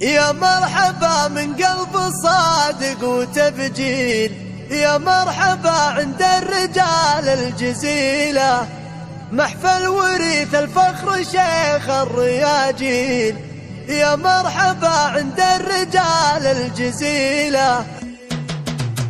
يا مرحبا من قلب صادق وتبجيل، يا مرحبا عند الرجال الجزيلة، محفل وريث الفخر شيخ الرياجيل. يا مرحبا عند الرجال الجزيلة،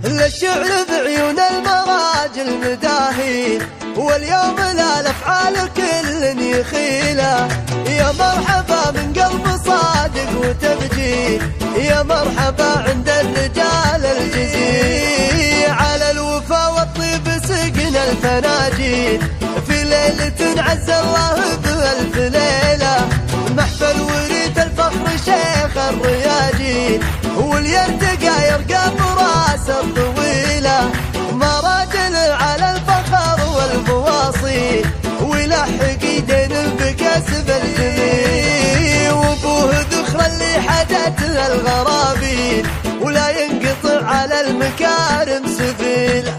للشعر بعيون المراجل مداهين، واليوم لا الافعال كل يخيله. يا مرحبا من قلب صادق وتبجيل، يا مرحبا عند الرجال الجزيل. على الوفا والطيب سقنا الفناجيل، في ليلة عز الله بألف ليلة، محفل وريث الفخر شيخ الرياجيل، واليرتقى يرقى براس الطويلة، مراجل على الفخر والبواصيل، ويلحق يدين بكسب الجميل، وابوه ذخر اللي حدت الغرابيل، ولا ينقطع على المكارم سبيله.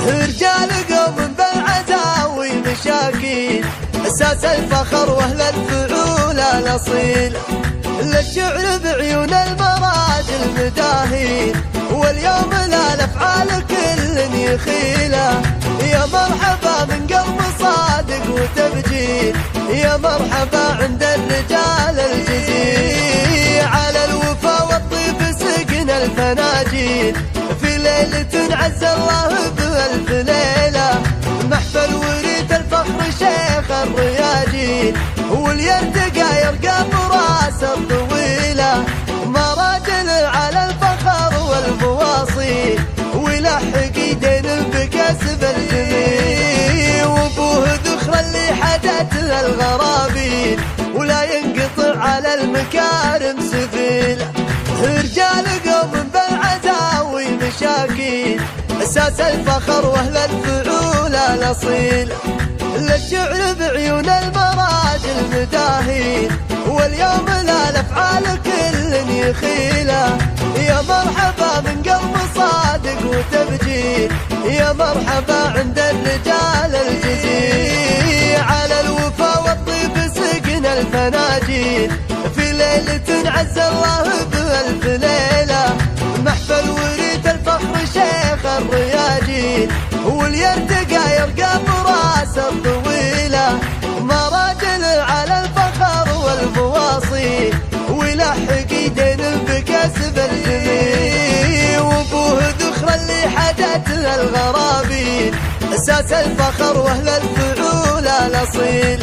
رجال قوم بالعزاوي مشاكين، اساس الفخر واهل الفعول الاصيل، للشعر بعيون المراجل مداهين، واليوم لا الافعال كل يخيله. يا مرحبا من قلب صادق وتبجيل، يا مرحبا عند الرجال الجزيل. على الوفا والطيب سقنا الفناجيل، في ليلة عز الله بألف ليلة، محفل وريث الفخر شيخ الرياجيل، واليرتقى يرقى براس الطويلة، مراجل على الفخر والبواصيل، ويلحق يدين بكسب الجميل، وابوه ذخر اللي حدت الغرابيل، ولا ينقطع على المكارم سبيله. رجال قوم بالعزاوي مشاكين، اساس الفخر واهل الفعول الاصيل، للشعر بعيون المراجل مداهين، واليوم لا الافعال كل يخيله. يا مرحبا من قلب صادق وتبجيل، يا مرحبا عند الرجال الجزيل. على الوفا والطيب سقنا الفناجيل، في ليلة عز الله بألف ليلة، محفل وريث الفخر شيخ الرياجيل، واليرتقى يرقى براس الطويلة، مراجل على الفخر والبواصيل، ويلحق يدين بكسب الجميل، وابوه ذخر اللي حدت الغرابيل، اساس الفخر واهل الفعول الاصيل.